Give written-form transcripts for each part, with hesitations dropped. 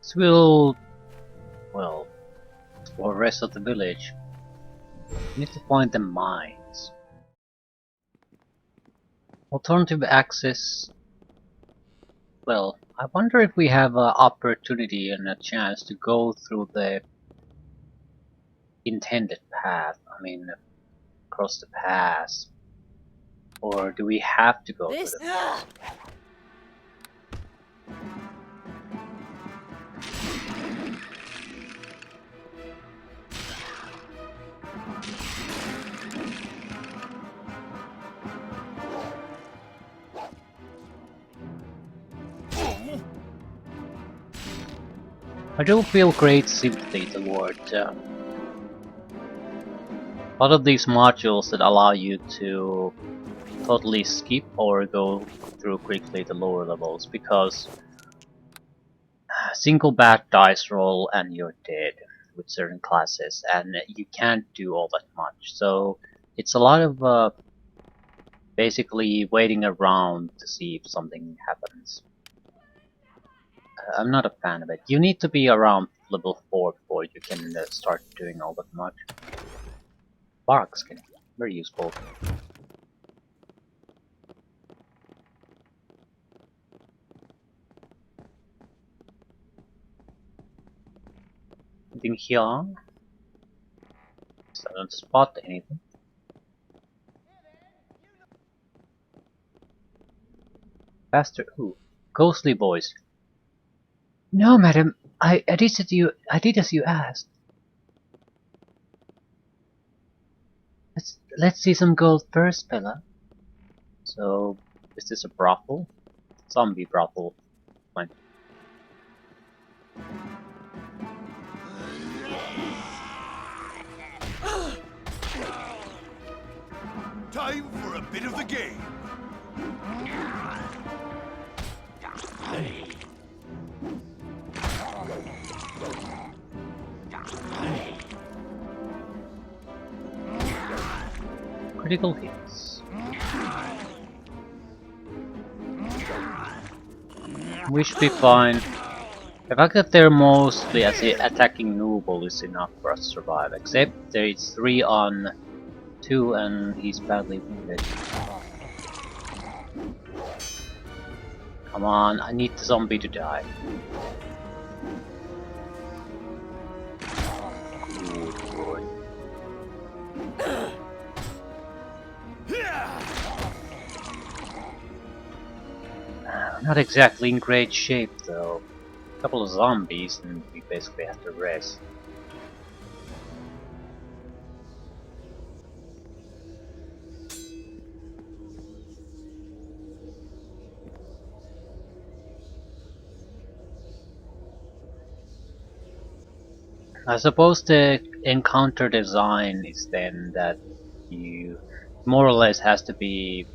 So we'll, well, explore the rest of the village. We need to find the mines. Alternative access. Well, I wonder if we have an opportunity and a chance to go through the intended path. I mean, across the pass. Or do we have to go through This. the pass? I do feel great sympathy toward a lot of these modules that allow you to totally skip or go through quickly the lower levels, because single bad dice roll and you're dead with certain classes, and you can't do all that much. So it's a lot of basically waiting around to see if something happens. I'm not a fan of it. You need to be around level 4 before you can start doing all that much. Bark skin, very useful. Anything here? I don't spot anything. Faster. Ooh, ghostly voice. No, madam. I did as you asked. Let's see some gold first, fella. So, is this a brothel? Zombie brothel. Fine. Time for a bit of the game. Critical hits. We should be fine. The fact that they're mostly as attacking noble is enough for us to survive, except there is 3 on 2 and he's badly wounded. Come on, I need the zombie to die. Good boy. Not exactly in great shape though. A couple of zombies and we basically have to rest. I suppose the encounter design is then that you more or less has to be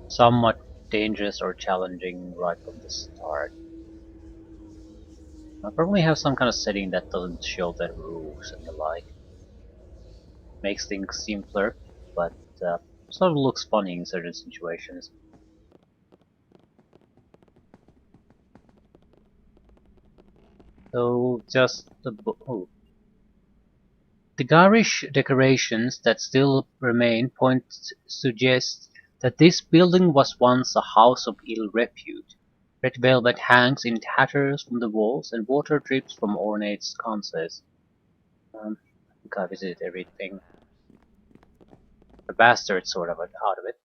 somewhat dangerous or challenging right from the start. I'll probably have some kind of setting that doesn't show the rules and the like. Makes things simpler, but sort of looks funny in certain situations. So just oh. The garish decorations that still remain suggest that this building was once a house of ill repute. Red velvet hangs in tatters from the walls and water drips from ornate sconces. I think I visited everything. The bastard sort of out of it.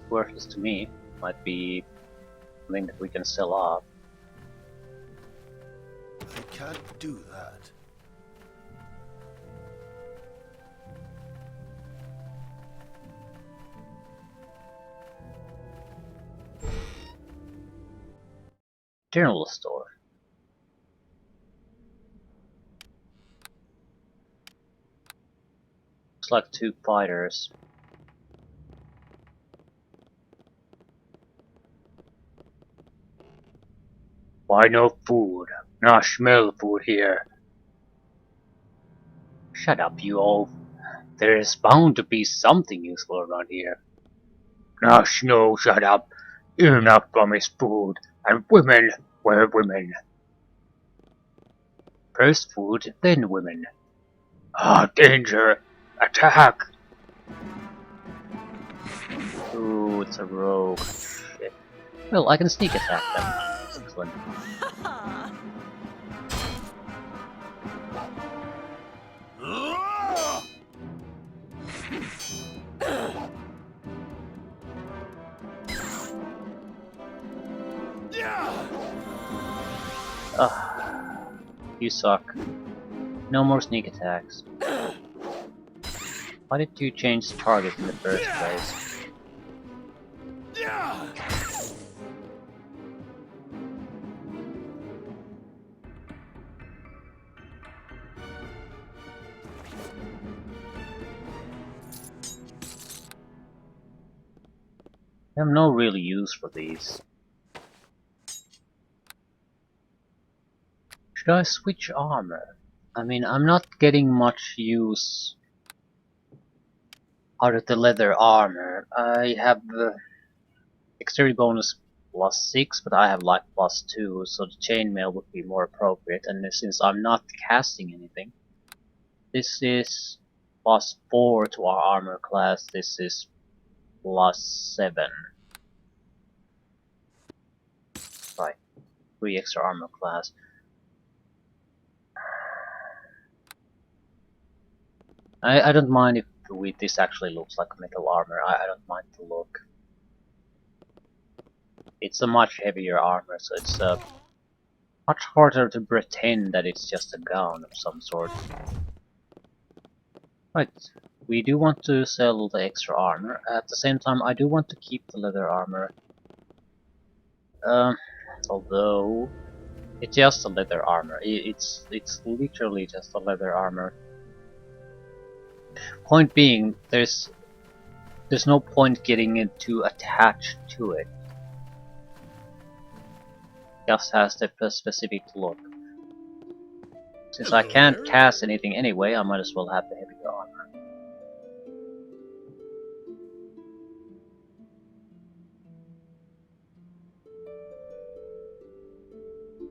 Worthless to me. Might be something that we can sell off. I can't do that. General store. Looks like 2 fighters. Why no food? No smell food here. Shut up, you oaf. There is bound to be something useful around here. No, shut up. You'll not promise food, and women. Where women? First food, then women. Ah, danger! Attack! Ooh, it's a rogue. Shit. Well, I can sneak attack them. Excellent. Ah, you suck. No more sneak attacks. Why did you change target in the first place? I have no real use for these. Should I switch armor? I mean, I'm not getting much use out of the leather armor. I have dexterity bonus +6, but I have like +2, so the chainmail would be more appropriate. And since I'm not casting anything, this is +4 to our armor class. This is +7. Right, 3 extra armor class. I don't mind if this actually looks like metal armor. I don't mind the look. It's a much heavier armor, so it's much harder to pretend that it's just a gun of some sort. Right, we do want to sell the extra armor. At the same time, I do want to keep the leather armor. Although it's just a leather armor. It's literally just a leather armor. Point being, there's no point getting it too attached to it. Just has the specific look. Since I can't cast anything anyway, I might as well have the heavier armor.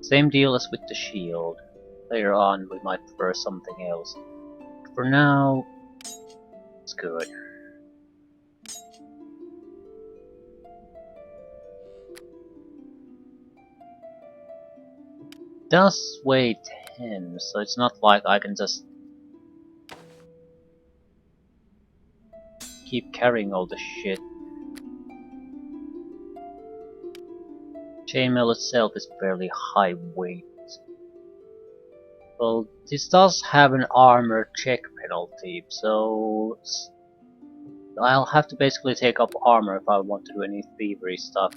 Same deal as with the shield. Later on we might prefer something else. For now, it's good. It does weigh 10, so it's not like I can just keep carrying all the shit. Chainmail itself is fairly high weight. Well, this does have an armor check penalty, so I'll have to basically take up armor if I want to do any thievery stuff.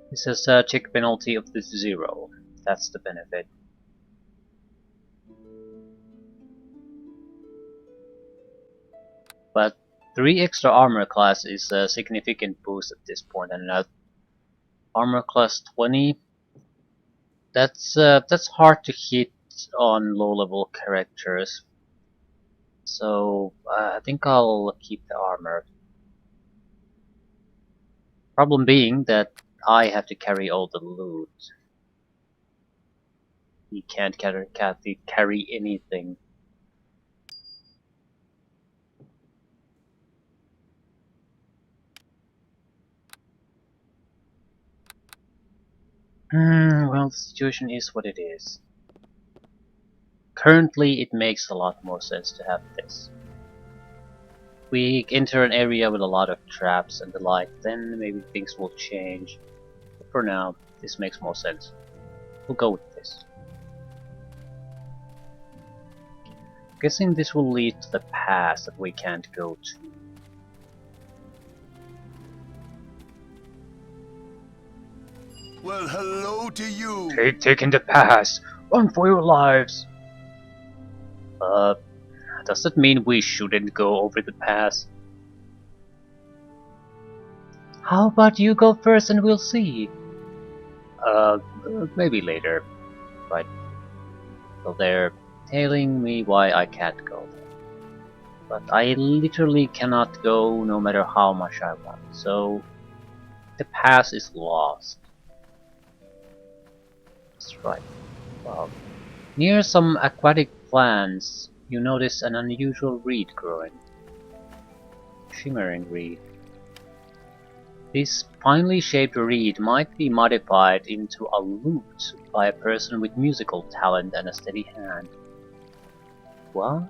This has a check penalty of 0. That's the benefit. But 3 extra armor class is a significant boost at this point, and armor class 20. That's hard to hit on low-level characters. So I think I'll keep the armor. Problem being that I have to carry all the loot. You can't carry anything. Well, the situation is what it is. Currently, it makes a lot more sense to have this. If we enter an area with a lot of traps and the like, then maybe things will change. But for now, this makes more sense. We'll go with this. Guessing this will lead to the pass that we can't go to. Well, hello to you. Taking the pass! Run for your lives! Does that mean we shouldn't go over the pass? How about you go first and we'll see? Maybe later. Right. So they're telling me why I can't go there. But I literally cannot go no matter how much I want. So the pass is lost. That's right. Wow. Near some aquatic plants, you notice an unusual reed growing. Shimmering reed. This finely shaped reed might be modified into a lute by a person with musical talent and a steady hand. What?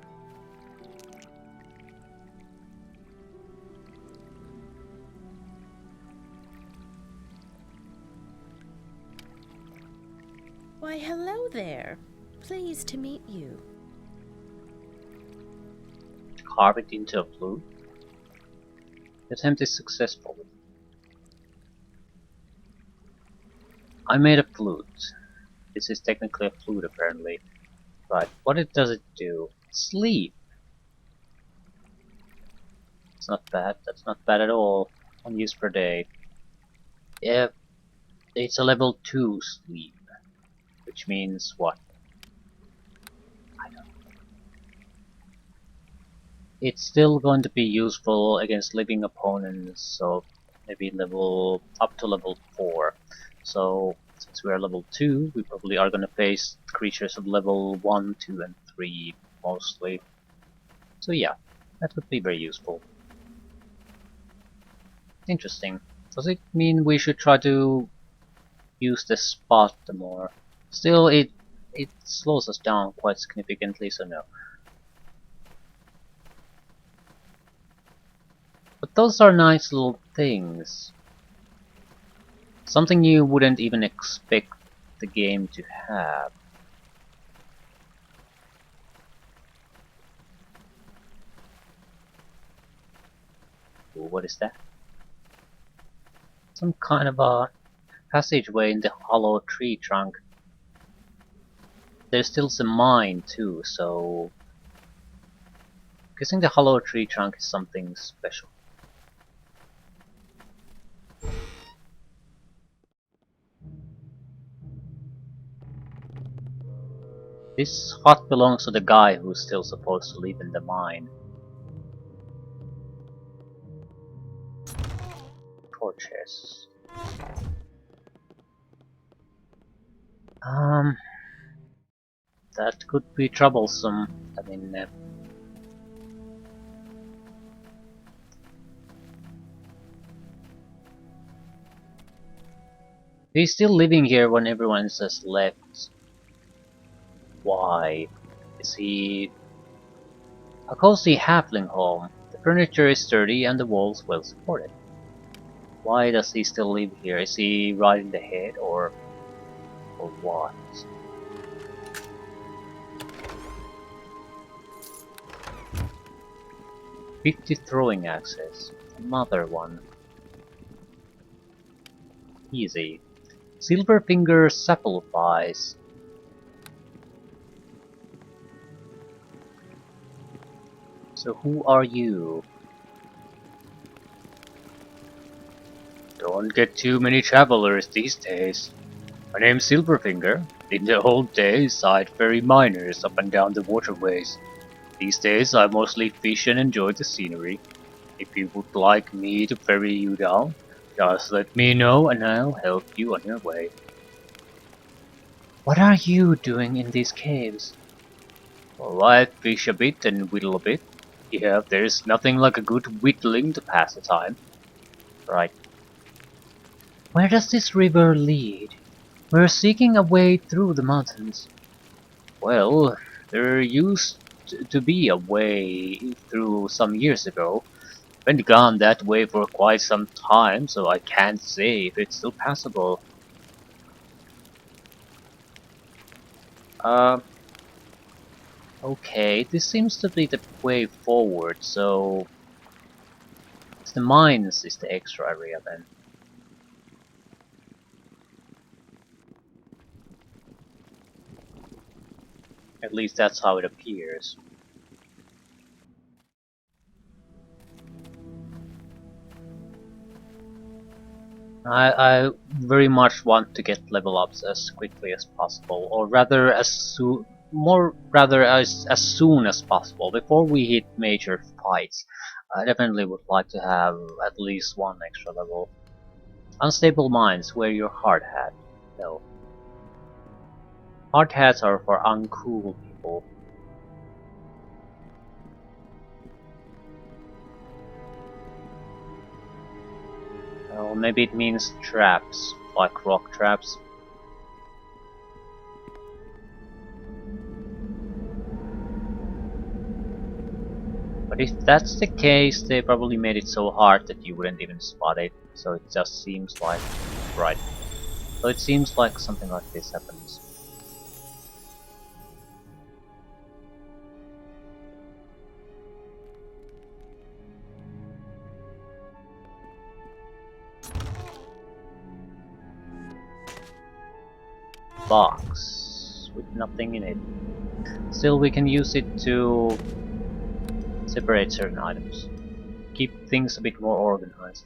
Why, hello there. Pleased to meet you. Carve it into a flute? The attempt is successful. I made a flute. This is technically a flute apparently. Right, does it do? Sleep! It's not bad, that's not bad at all. 1 use per day. Yeah, it's a level 2 sleep. Which means what? I don't know. It's still going to be useful against living opponents, so maybe up to level 4. So since we are level 2, we probably are going to face creatures of level 1, 2 and 3 mostly. So yeah, that would be very useful. Interesting. Does it mean we should try to use the spot more? Still, it slows us down quite significantly, so no. But those are nice little things. Something you wouldn't even expect the game to have. Ooh, what is that? Some kind of a passageway in the hollow tree trunk. There's still some mine too, so guessing the hollow tree trunk is something special. This hut belongs to the guy who's still supposed to live in the mine. Torches. That could be troublesome. I mean, he's still living here when everyone has left. Why? Is he a cozy halfling home? The furniture is sturdy and the walls well supported. Why does he still live here? Is he right in the head or what? 50 throwing axes. Another one. Easy. Silverfinger sapphires. So who are you? Don't get too many travelers these days. My name's Silverfinger. In the old days, I'd ferry miners up and down the waterways. These days, I mostly fish and enjoy the scenery. If you would like me to ferry you down, just let me know and I'll help you on your way. What are you doing in these caves? Well, I fish a bit and whittle a bit. Yeah, there's nothing like a good whittling to pass the time. Right. Where does this river lead? We're seeking a way through the mountains. Well, there used to be a way through some years ago. Been gone that way for quite some time, so I can't say if it's still passable. Uh, okay, this seems to be the way forward, so it's the mines is the extra area then. At least that's how it appears. I very much want to get level ups as quickly as possible, or rather as soon as possible before we hit major fights. I definitely would like to have at least one extra level. Unstable mines, where your heart had. No. Hard hats are for uncool people. Well, maybe it means traps, like rock traps. But if that's the case, they probably made it so hard that you wouldn't even spot it, so it just seems like... right. So it seems like something like this happens. Box with nothing in it. Still, we can use it to separate certain items. Keep things a bit more organized.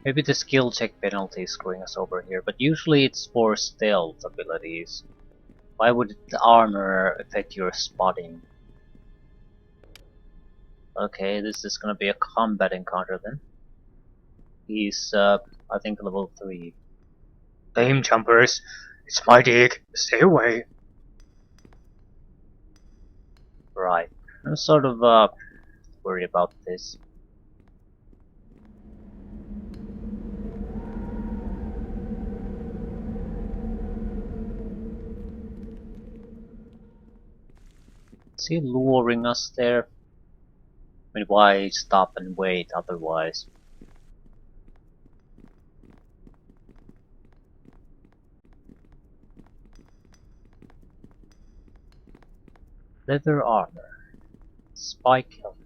Maybe the skill check penalty is screwing us over here, but usually it's for stealth abilities. Why would the armor affect your spotting? Okay, this is gonna be a combat encounter then. He's, I think level 3. Flame jumpers! It's my dick! Stay away! Right. I'm sort of, worried about this. Is he luring us there? I mean, why stop and wait otherwise? Leather armor. Spike helmet.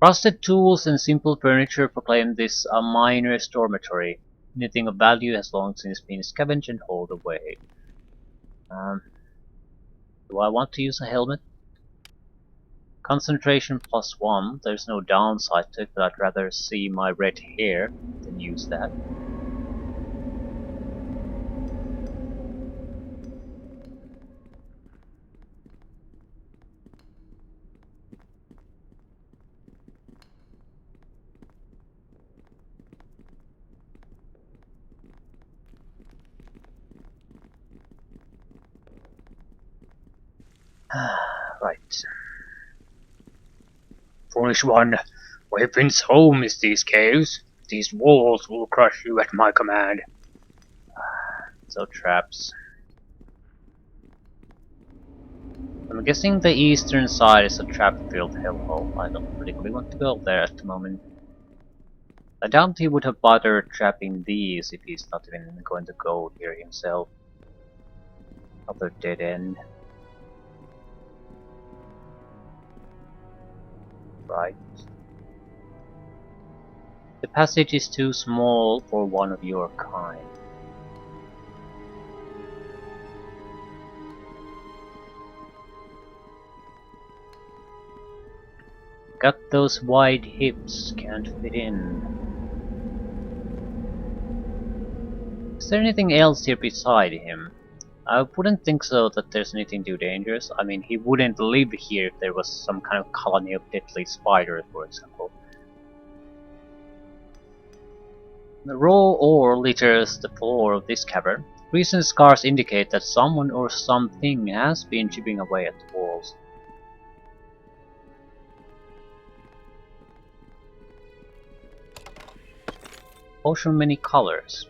Rusted tools and simple furniture proclaim this a miner's dormitory. Anything of value has long since been scavenged and hauled away. Do I want to use a helmet? Concentration +1. There's no downside to it, but I'd rather see my red hair than use that. Right. Foolish one, weapons home is these caves. These walls will crush you at my command. So traps. I'm guessing the eastern side is a trap-filled hellhole. I don't particularly want to go there at the moment. I doubt he would have bothered trapping these if he's not even going to go here himself. Another dead end. Right. The passage is too small for one of your kind. Got those wide hips, can't fit in. Is there anything else here beside him? I wouldn't think so that there's anything too dangerous. I mean, he wouldn't live here if there was some kind of colony of deadly spiders, for example. The raw ore litters the floor of this cavern. Recent scars indicate that someone or something has been chipping away at the walls. Potion many colors.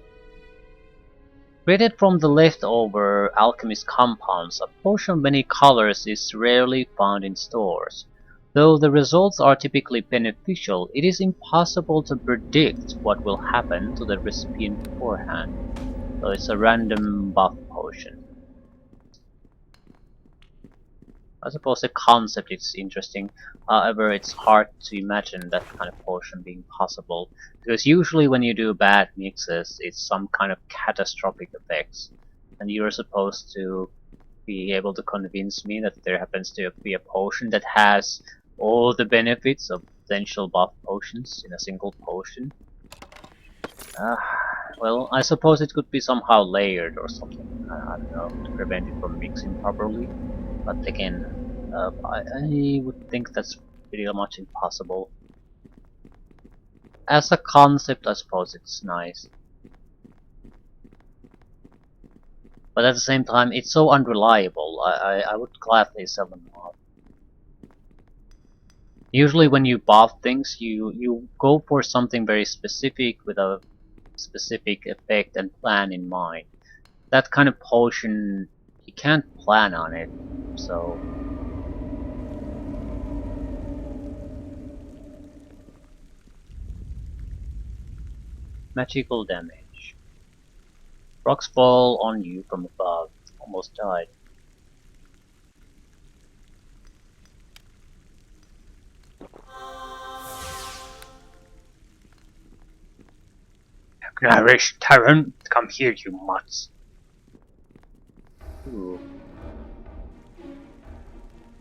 Created from the leftover alchemist compounds, a potion of many colors is rarely found in stores. Though the results are typically beneficial, it is impossible to predict what will happen to the recipient beforehand. So it's a random buff potion. I suppose the concept is interesting, however it's hard to imagine that kind of potion being possible, because usually when you do bad mixes it's some kind of catastrophic effects, and you're supposed to be able to convince me that there happens to be a potion that has all the benefits of potential buff potions in a single potion. Well, I suppose it could be somehow layered or something, I don't know, to prevent it from mixing properly. But again, I would think that's pretty much impossible. As a concept, I suppose it's nice. but at the same time, it's so unreliable. I would gladly sell them off. Usually, when you buff things, you go for something very specific with a specific effect and plan in mind. That kind of potion, you can't plan on it, so. Magical damage. Rocks fall on you from above. Almost died. Garish Tyrant, come here, you mutts. Ooh.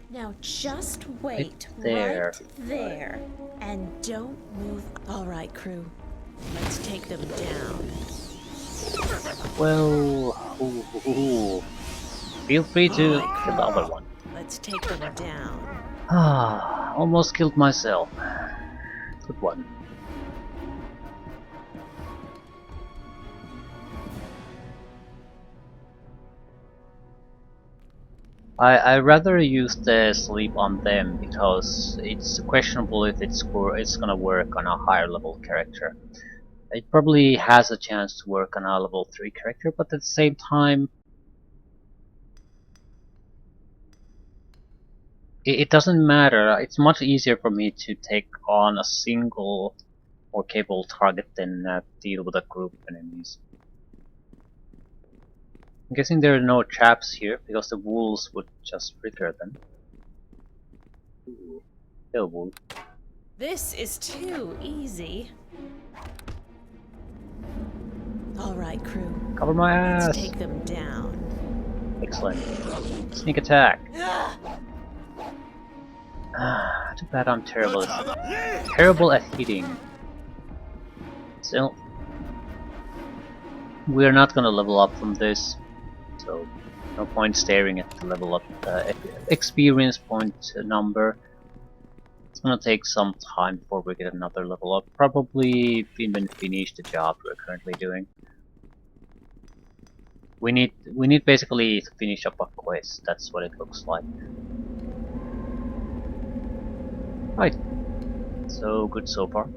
Now just wait there. right there and don't move. All right, crew. Let's take them down. Well, feel free to kill the other one. Let's take them down. Ah, almost killed myself. Good one. I rather use the sleep on them because it's questionable if it's gonna work on a higher level character. It probably has a chance to work on a level 3 character, but at the same time, it doesn't matter. It's much easier for me to take on a single more capable target than deal with a group of enemies. I'm guessing there are no traps here because the wolves would just trigger them. Ooh, kill wolf. This is too easy. All right, crew. Cover my ass! Let's take them down. Excellent. Sneak attack. Too bad I'm terrible at hitting. Still, we're not gonna level up from this, so no point staring at the level up experience point number. It's gonna take some time before we get another level up. Probably even finish the job we're currently doing. We need basically to finish up a quest. That's what it looks like. Right. So good so far.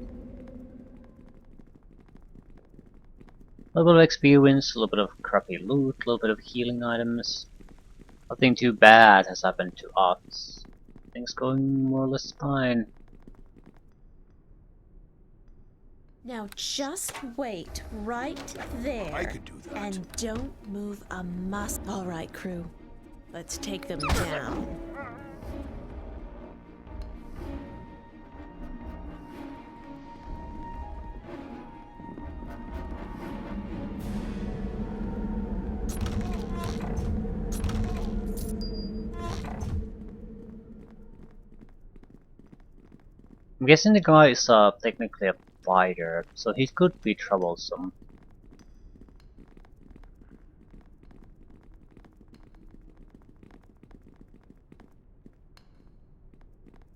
A little bit of experience, a little bit of crappy loot, a little bit of healing items. Nothing too bad has happened to us. Things going more or less fine. Now just wait right there. I could do that. And don't move a muscle. All right, crew. Let's take them down. I'm guessing the guy is technically a fighter, so he could be troublesome.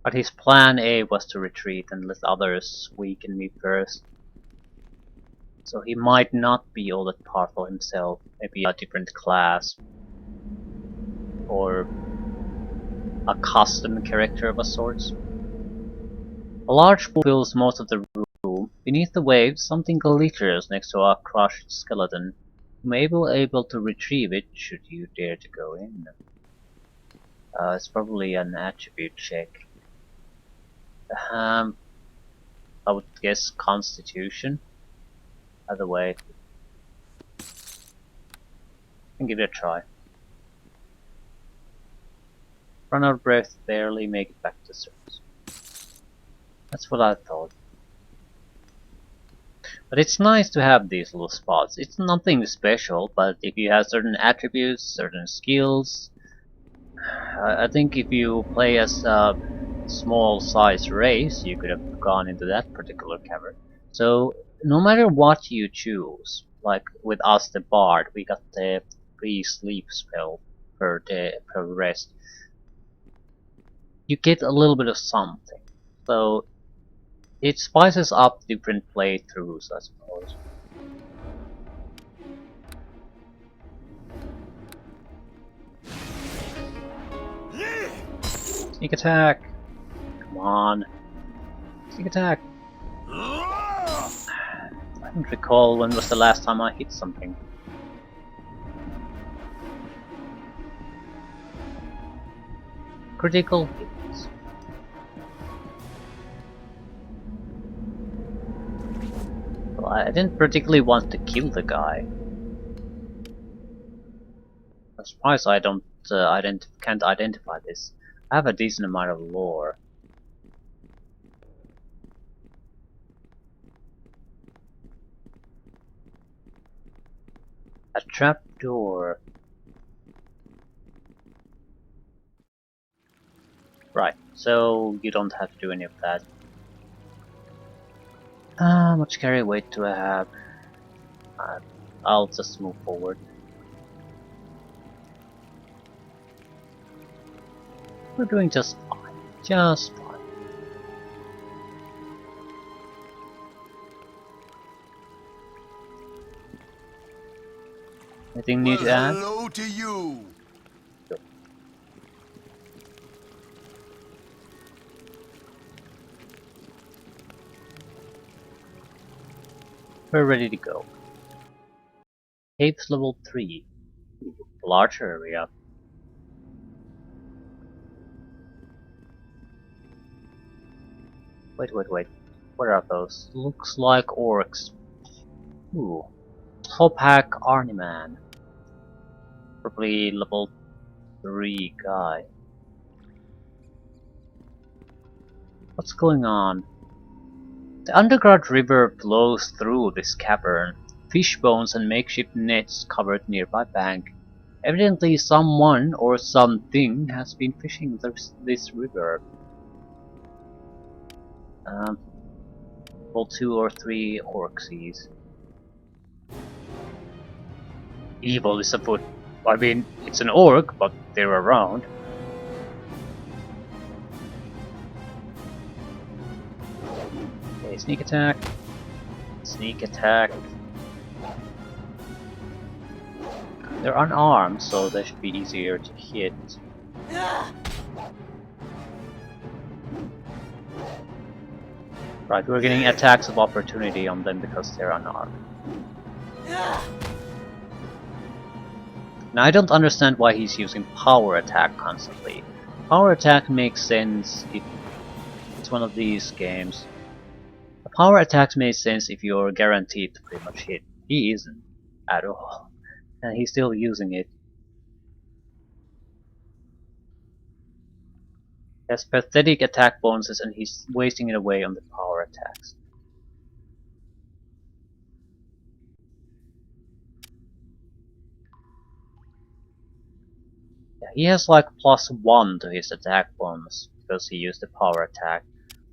But his plan A was to retreat and let others weaken me first. So he might not be all that powerful himself, maybe a different class. Or a custom character of a sort. A large pool fills most of the room. Beneath the waves, something glitters next to a crushed skeleton. You may be able to retrieve it should you dare to go in. It's probably an attribute check. I would guess Constitution. Either way, and give it a try. Run out of breath, barely make it back to the surface. That's what I thought. But it's nice to have these little spots. It's nothing special, but if you have certain attributes, certain skills, I think if you play as a small size race, you could have gone into that particular cavern. So no matter what you choose, like with us the bard, we got the free sleep spell per day per rest. You get a little bit of something. So it spices up different playthroughs, I suppose. Sneak attack! Come on. Sneak attack! I don't recall when was the last time I hit something. Critical hits. Well, I didn't particularly want to kill the guy. I'm surprised I can't identify this. I have a decent amount of lore. A trapdoor. Right, so you don't have to do any of that. How much carry weight do I have? I'll just move forward. We're doing just fine. Just fine. Anything new to add? Hello to you. Good. We're ready to go. Caves level 3. Large area. Wait. What are those? Looks like orcs. Ooh. Top hack Arnie Man. Probably level 3 guy. What's going on? The underground river flows through this cavern. Fish bones and makeshift nets covered nearby bank. Evidently someone or something has been fishing this river. Level 2 or 3 orcs. Evil is afoot. I mean, it's an orc, but they're around. Okay, sneak attack. Sneak attack. They're unarmed, so they should be easier to hit. Right, we're getting attacks of opportunity on them because they're unarmed. Now I don't understand why he's using power attack constantly. Power attack makes sense if it's one of these games. The power attacks make sense if you're guaranteed to pretty much hit. He isn't at all. And he's still using it. He has pathetic attack bonuses and he's wasting it away on the power attacks. Yeah, he has like +1 to his attack bonus because he used the power attack.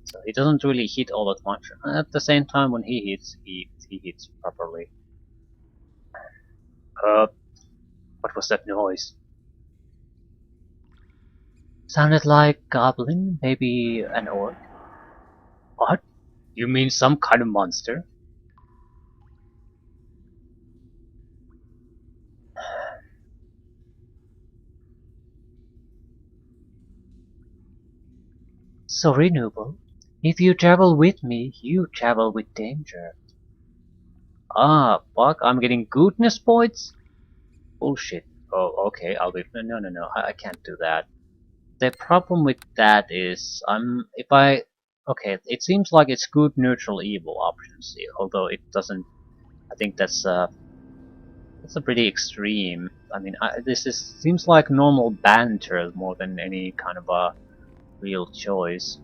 So he doesn't really hit all that much. At the same time, when he hits, he hits properly. What was that noise? Sounded like goblin, maybe an orc. What? You mean some kind of monster? Sorry, Noble. If you travel with me, you travel with danger. Ah, fuck, I'm getting goodness points? Bullshit. Oh, okay, I'll be... No, I can't do that. The problem with that is, if I... Okay, it seems like it's good, neutral, evil options, although it doesn't... I think that's a pretty extreme. I mean, seems like normal banter more than any kind of a real choice.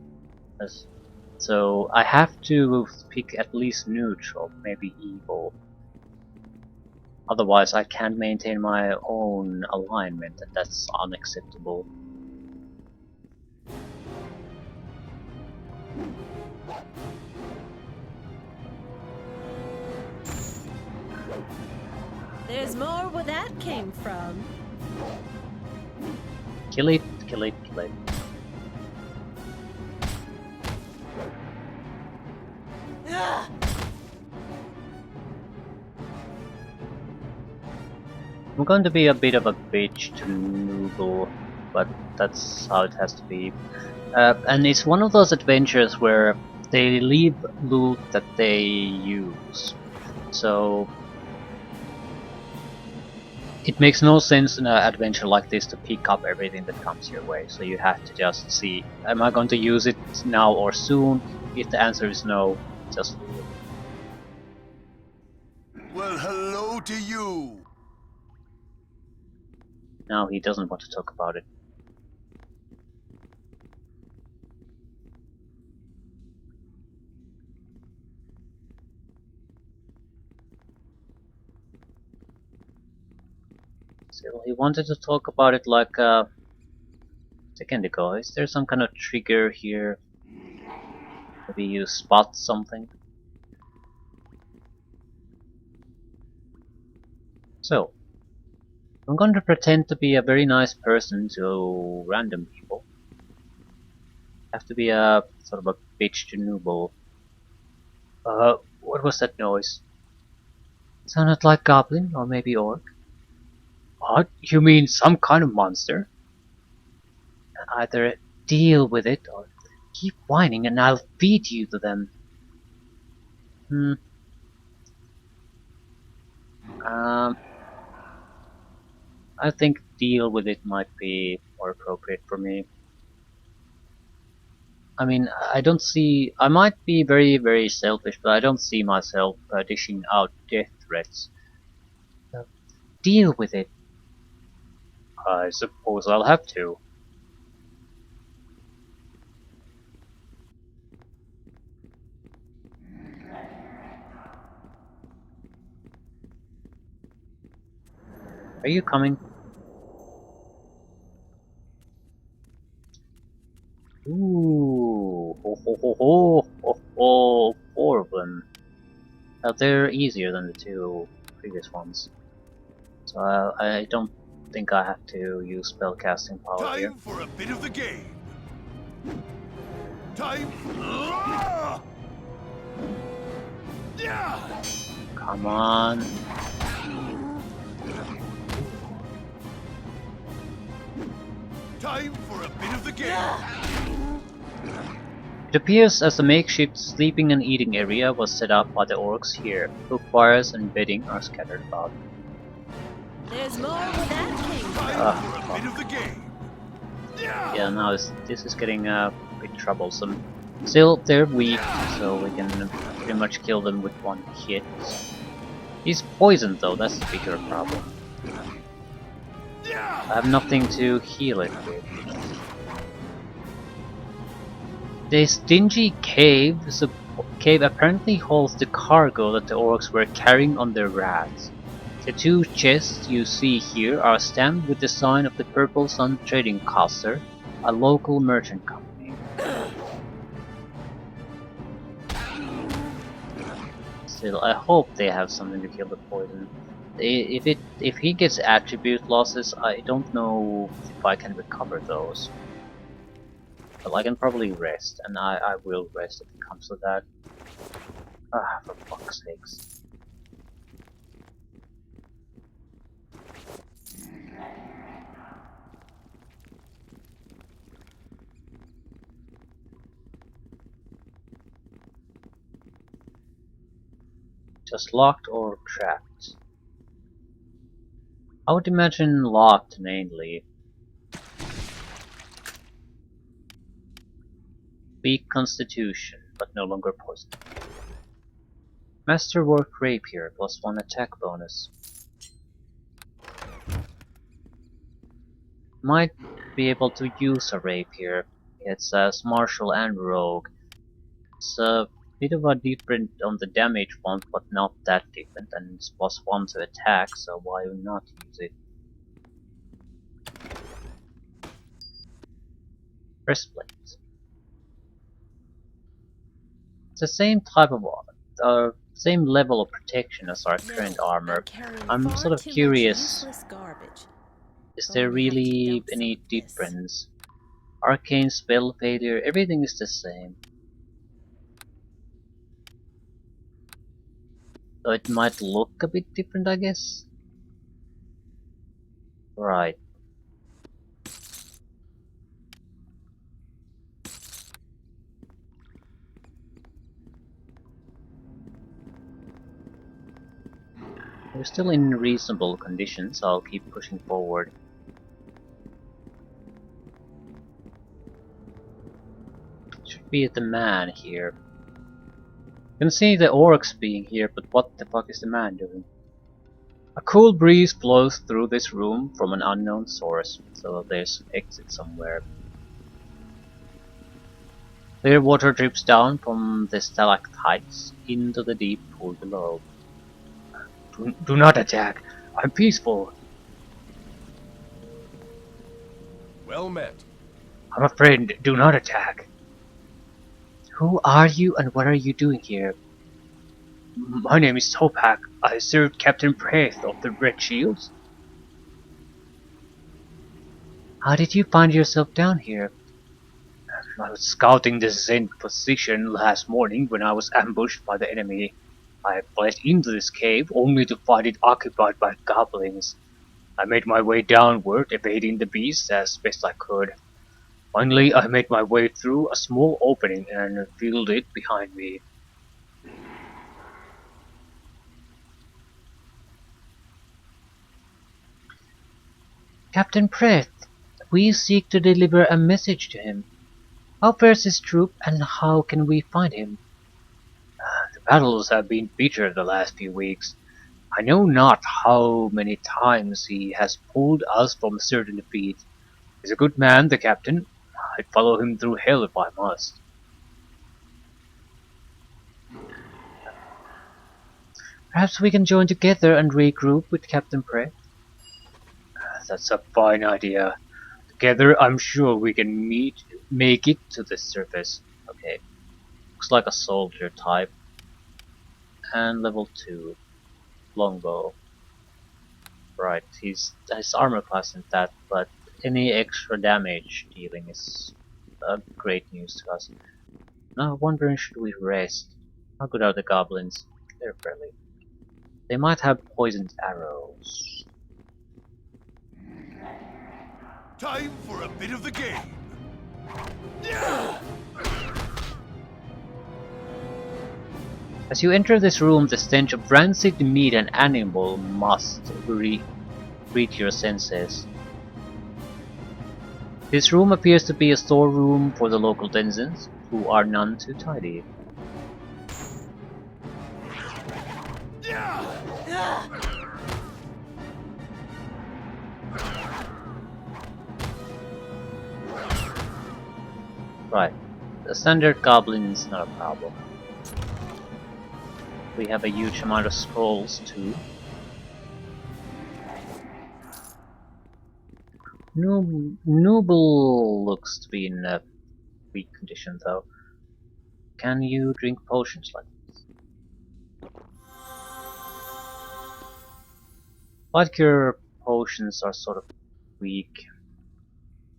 So I have to pick at least neutral, maybe evil. Otherwise I can't maintain my own alignment, and that's unacceptable. There's more where that came from. Kill it, kill it, kill it. I'm going to be a bit of a bitch to Noodle. but that's how it has to be. And it's one of those adventures where they leave loot that they use. So it makes no sense in an adventure like this to pick up everything that comes your way. So you have to just see, am I going to use it now or soon? If the answer is no, just leave it. Well, hello to you. Now he doesn't want to talk about it. So he wanted to talk about it like a second ago. Is there some kind of trigger here? Maybe you spot something? So, I'm going to pretend to be a very nice person to random people. Have to be a sort of a bitch to nooble. What was that noise? Sounded like goblin or maybe orc. What? You mean some kind of monster? Either deal with it or keep whining and I'll feed you to them. Hmm. Um. I think deal with it might be more appropriate for me. I mean, I don't see. I might be very, very selfish, but I don't see myself dishing out death threats. Uh, Deal with it. I suppose I'll have to. Are you coming? Ooh, ho ho ho ho ho ho! 4 of them. They're easier than the 2 previous ones, so I don't think I have to use spellcasting power here. Time for a bit of the game. Time. Ah! Yeah! Come on. Time for a bit of the game. It appears as a makeshift sleeping and eating area was set up by the orcs here. Bookwires and bedding are scattered about. There's more where that came from. Time for a bit of the game. Yeah, now this is getting a bit troublesome. Still, they're weak, so we can pretty much kill them with 1 hit. He's poisoned though, that's the bigger problem. I have nothing to heal it with. This dingy cave apparently holds the cargo that the orcs were carrying on their rats. The 2 chests you see here are stamped with the sign of the Purple Sun Trading Caster, a local merchant company. Still, I hope they have something to kill the poison. If he gets attribute losses, I don't know if I can recover those. But I can probably rest, and I will rest if it comes to that. Ah, for fuck's sakes. Just locked or trapped? I would imagine locked mainly. Weak constitution, but no longer poisoned. Masterwork rapier, +1 attack bonus. Might be able to use a rapier. It says martial and rogue. It's a bit of a different on the damage one, but not that different, and it's +1 to attack, so why not use it? Breastplate. It's the same type of same level of protection as our current No, armor. carrying I'm far sort of too much curious, useless garbage. is there Going to have to really dump some any of this. difference? Arcane spell failure, everything is the same. So it might look a bit different, I guess? Right. We're still in reasonable condition, so I'll keep pushing forward. Should be the man here. You can see the orcs being here, but what the fuck is the man doing? A cool breeze blows through this room from an unknown source, so there's an exit somewhere. Clear water drips down from the stalactites into the deep pool below. Do not attack! I'm peaceful! Well met. I'm afraid, do not attack! Who are you and what are you doing here? My name is Topak. I served Captain Praith of the Red Shields. How did you find yourself down here? I was scouting the Zend position last morning when I was ambushed by the enemy. I fled into this cave only to find it occupied by goblins. I made my way downward, evading the beasts as best I could. Finally, I made my way through a small opening and filled it behind me. Captain Prath, we seek to deliver a message to him. How fares his troop and how can we find him? The battles have been bitter the last few weeks. I know not how many times he has pulled us from certain defeat. He's a good man, the captain. I'd follow him through hell if I must. Perhaps we can join together and regroup with Captain Pratt. That's a fine idea. Together, I'm sure we can make it to the surface. Okay, looks like a soldier type. And level 2, longbow. Right, his armor class isn't that, but any extra damage dealing is great news to us. Now, wondering, should we rest? How good are the goblins? They're friendly. They might have poisoned arrows. Time for a bit of the game. As you enter this room, the stench of rancid meat and animal must greet your senses. This room appears to be a storeroom for the local denizens, who are none too tidy. Right, the standard goblin is not a problem. We have a huge amount of scrolls too. Noble looks to be in a weak condition though. Can you drink potions like this? Blood cure potions are sort of weak.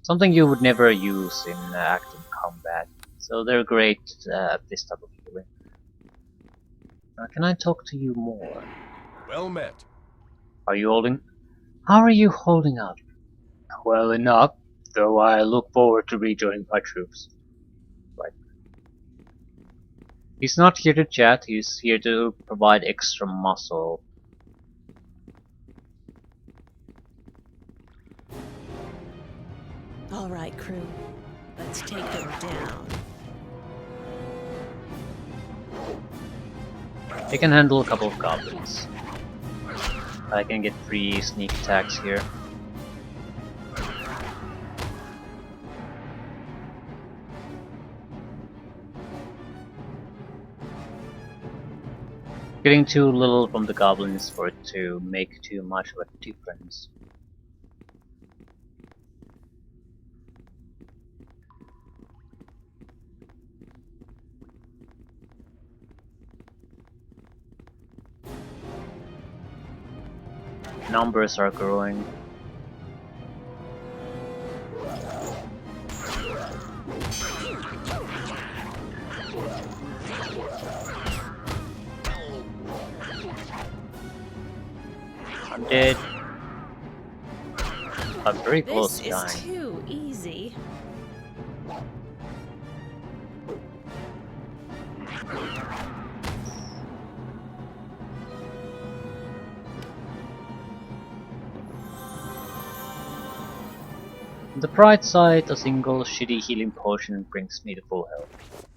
Something you would never use in active combat. So they're great at this type of healing. Can I talk to you more? Well met. Are you holding? How are you holding up? Well enough, though I look forward to rejoining my troops. Right. He's not here to chat, he's here to provide extra muscle. All right, crew. Let's take them down. I can handle a couple of goblins. I can get 3 sneak attacks here. Getting too little from the goblins for it to make too much of a difference. Numbers are growing. I'm dead. I'm very close This to is dying. too easy. On the bright side, a single shitty healing potion brings me to full health.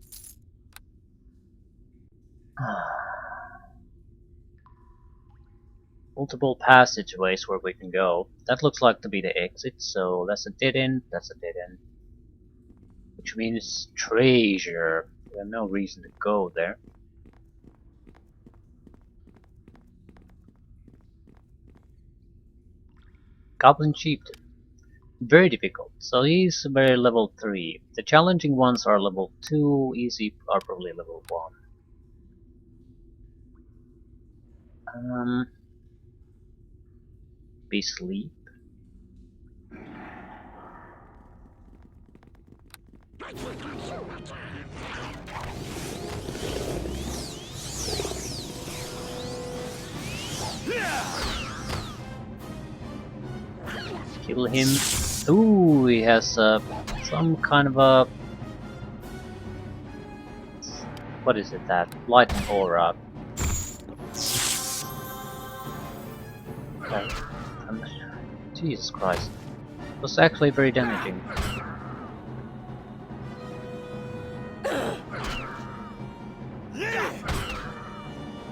Multiple passageways where we can go. That looks like to be the exit, so that's a dead end, that's a dead end. Which means treasure. We have no reason to go there. Goblin Chieftain. Very difficult. So he's very level 3. The challenging ones are level 2, easy are probably level 1. Be sleep. Kill him. Ooh, he has some kind of a... What is it that? Lightning aura. Okay. Jesus Christ. It was actually very damaging.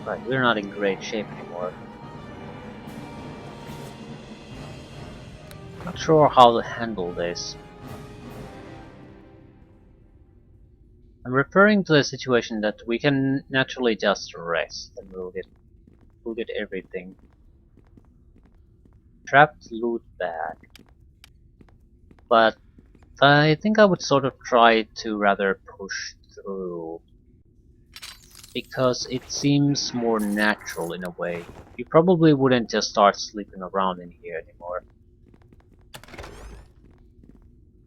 Right, we're not in great shape anymore. Not sure how to handle this. I'm referring to the situation that we can naturally just rest and we'll get everything. Trapped loot bag. But I think I would sort of try to rather push through. Because it seems more natural in a way. You probably wouldn't just start sleeping around in here anymore.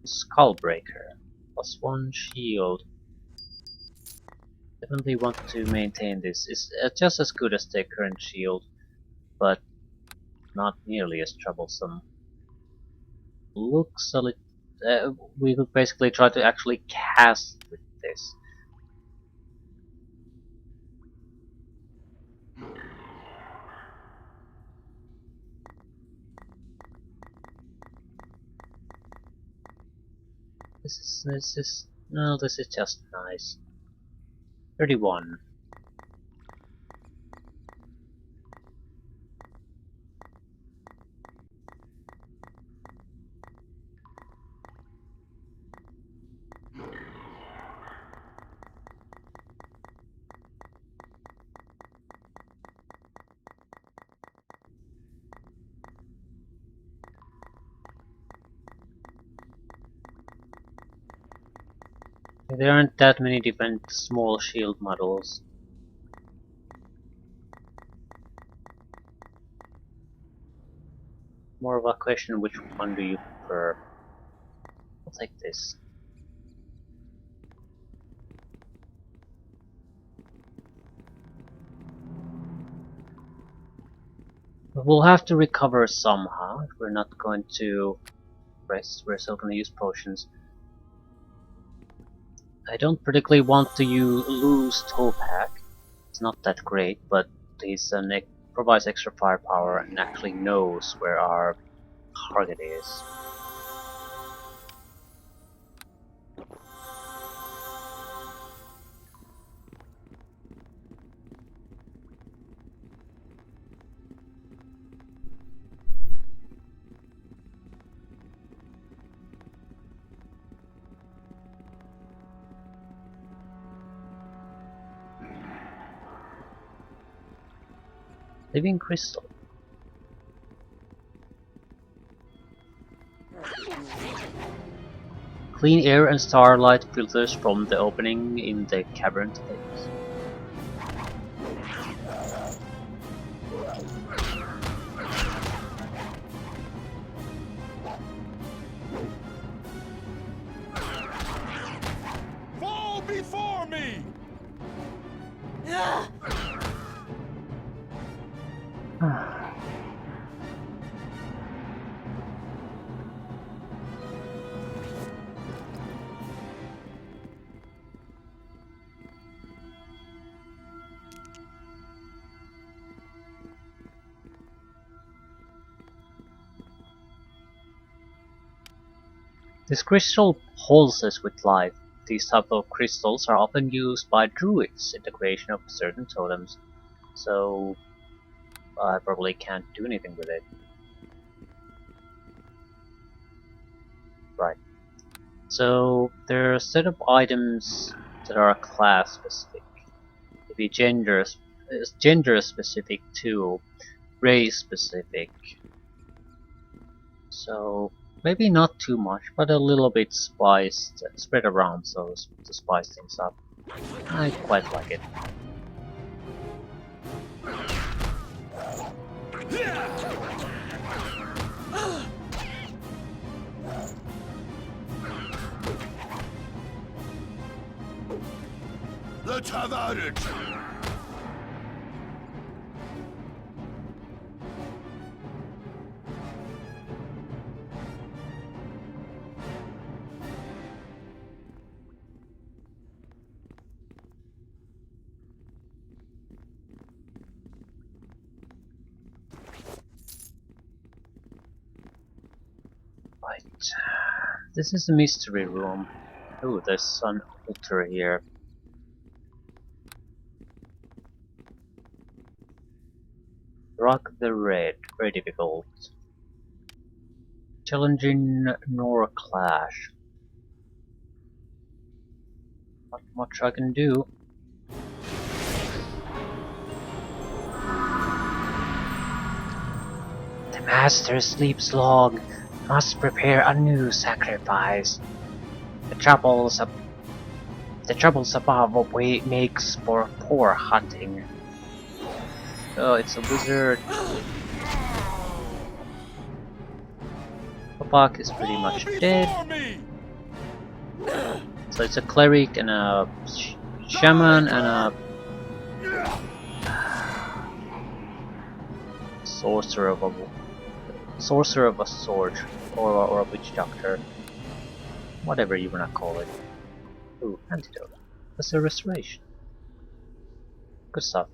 Skullbreaker. +1 shield. Definitely want to maintain this. It's just as good as the current shield, but not nearly as troublesome. Looks a little... we could basically try to actually cast with this. No, this is just nice. 31. There aren't that many different small shield models. More of a question, which one do you prefer? I'll take this. But we'll have to recover somehow if we're not going to rest. We're still going to use potions. I don't particularly want to lose Topak. It's not that great, but he's provides extra firepower and actually knows where our target is. Living crystal. Clean air and starlight filters from the opening in the cavern face. Fall before me! This crystal pulses with life. These type of crystals are often used by druids in the creation of certain totems, so I probably can't do anything with it. Right. So there are a set of items that are class specific. Maybe gender specific too, race specific. So maybe not too much, but a little bit spiced, spread around so to spice things up. I quite like it. Let's have at it! Right. This is the mystery room. Oh, there's an altar here. Rock the red. Very difficult. Challenging nor clash. Not much I can do. The master sleeps long. Must prepare a new sacrifice. The troubles above makes for poor hunting. Oh, it's a wizard. Papak is pretty much dead. Me! So it's a cleric and a shaman and a sorcerer of a sword or a witch doctor, whatever you wanna call it. Ooh, antidote. That's a restoration. Good stuff.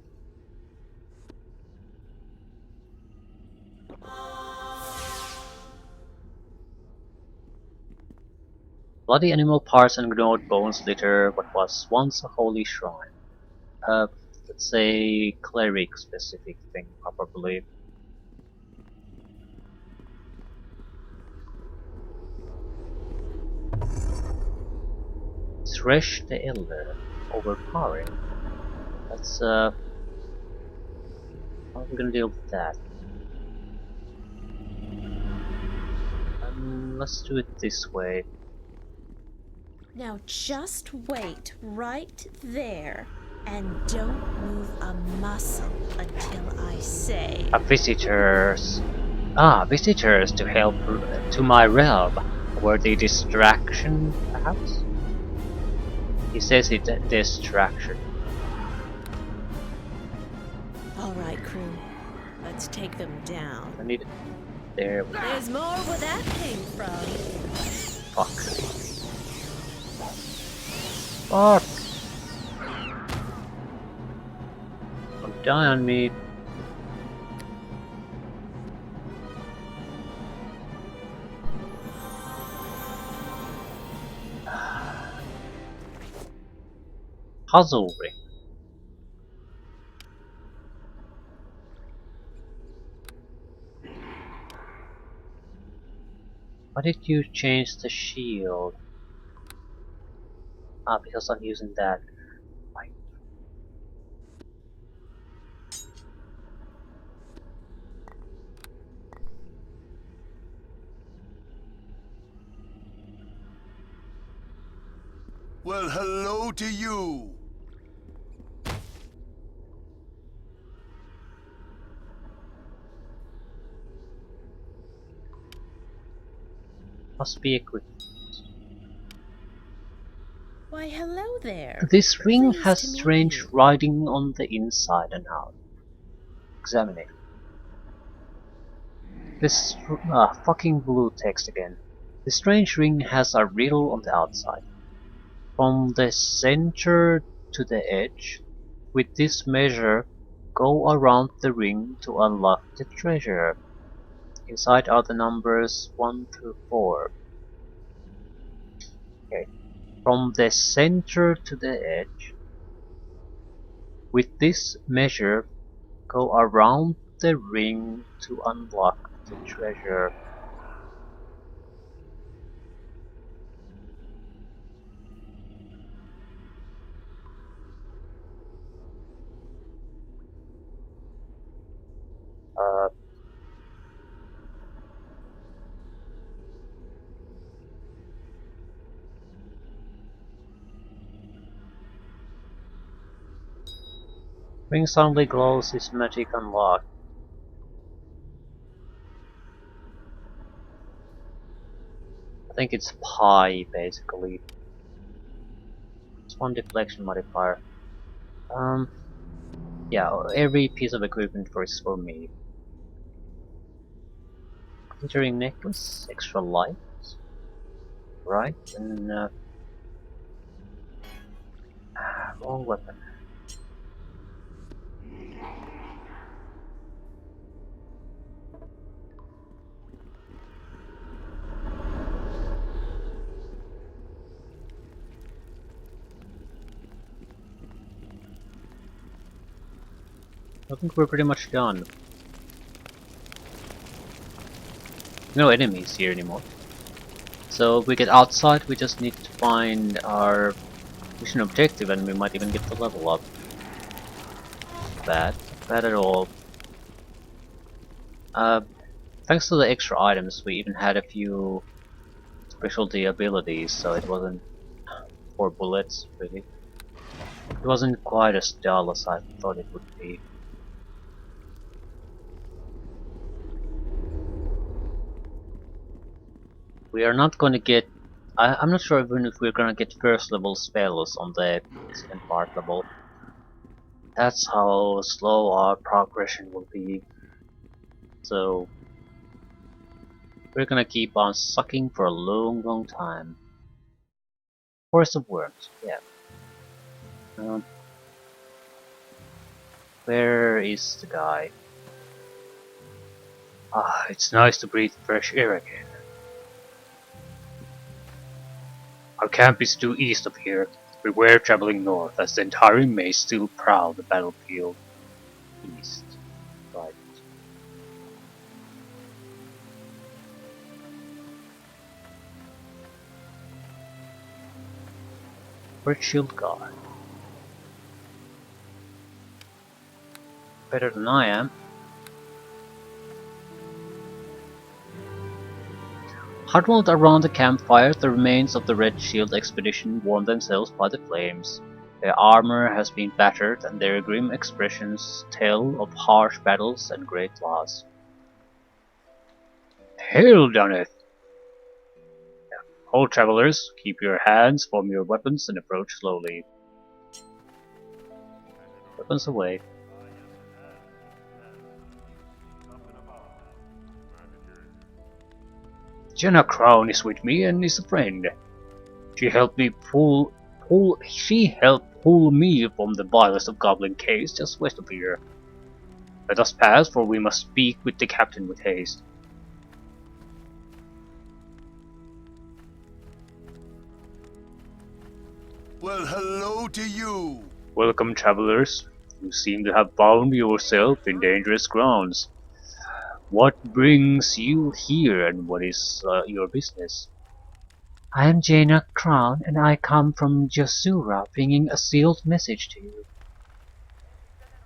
Bloody animal parts and gnawed bones litter what was once a holy shrine. Let's say cleric specific thing, probably. Thresh the Elder. Overpowering. That's how are we gonna deal with that? Let's do it this way. Now just wait right there and don't move a muscle until I say. Visitors. Ah, visitors to help to my realm. Were they distraction, perhaps? He says it's a distraction. All right, crew. Let's take them down. I need it. There we go. There's more where that came from. Fuck. Fuck! Don't die on me. Puzzle ring. Why did you change the shield? Ah, because I'm using that. Right. Well, hello to you! Must be equipped. Why, hello there. This ring Pleased has to meet strange you. writing on the inside and out. Examine it. This fucking blue text again. The strange ring has a riddle on the outside. From the center to the edge, with this measure, go around the ring to unlock the treasure. Inside are the numbers 1 through 4. from the center to the edge. With this measure, go around the ring to unlock the treasure. Uh, Ring suddenly glows is magic unlocked. I think it's pi basically. It's one deflection modifier. Um, yeah, every piece of equipment is for me. Glittering necklace, extra light, right? And wrong weapon. I think we're pretty much done. No enemies here anymore. So if we get outside, we just need to find our mission objective, and we might even get the level up. Bad, bad at all. Uh, Thanks to the extra items, we even had a few specialty abilities, so it wasn't 4 bullets, really. It wasn't quite as dull as I thought it would be. We are not gonna get... I'm not sure even if we're gonna get first level spells on the second part level. That's how slow our progression will be. So we're gonna keep on sucking for a long time. Forest of Worms, yeah. Um, where is the guy? Ah, it's nice to breathe fresh air again. Our camp is due east of here. Beware traveling north, as the entire may still prowl the battlefield. East. Right. Where's Shield Guard? Better than I am. Huddled around the campfire, the remains of the Red Shield expedition warm themselves by the flames. Their armor has been battered, and their grim expressions tell of harsh battles and great loss. Hail, Dunneth! Hold, travelers, keep your hands, form your weapons, and approach slowly. Weapons away. Jenna Crown is with me and is a friend. She helped pull me from the vilest of goblin caves just west of here. Let us pass, for we must speak with the captain with haste. Well, hello to you. Welcome, travelers. You seem to have found yourself in dangerous grounds. What brings you here, and what is your business? I am Jaina Crown, and I come from Jasura, bringing a sealed message to you.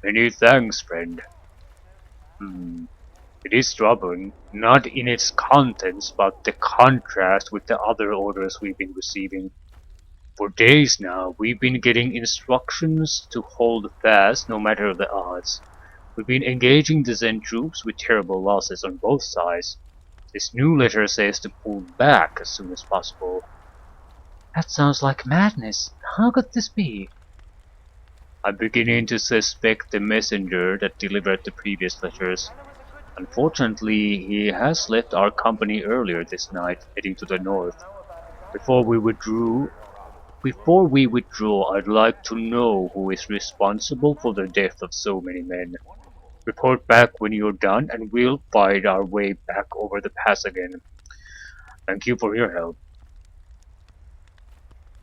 Many thanks, friend. It is troubling, not in its contents, but the contrast with the other orders we've been receiving. For days now, we've been getting instructions to hold fast no matter the odds. We've been engaging the Zen troops with terrible losses on both sides. This new letter says to pull back as soon as possible. That sounds like madness. How could this be? I'm beginning to suspect the messenger that delivered the previous letters. Unfortunately, he has left our company earlier this night, heading to the north. Before we withdrew, I'd like to know who is responsible for the death of so many men. Report back when you're done, and we'll find our way back over the pass again. Thank you for your help.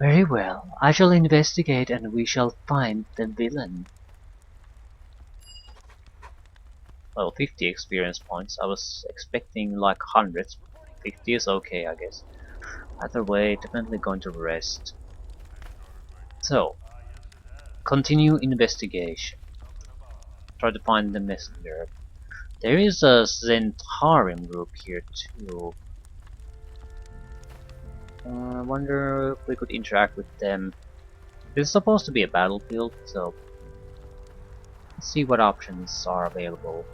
Very well, I shall investigate and we shall find the villain. Well, 50 experience points. I was expecting like hundreds. 50 is okay, I guess. Either way, definitely going to rest. So, continue investigation. Try to find the messenger. There is a Zentarim group here too. I wonder if we could interact with them. This is supposed to be a battlefield, so let's see what options are available.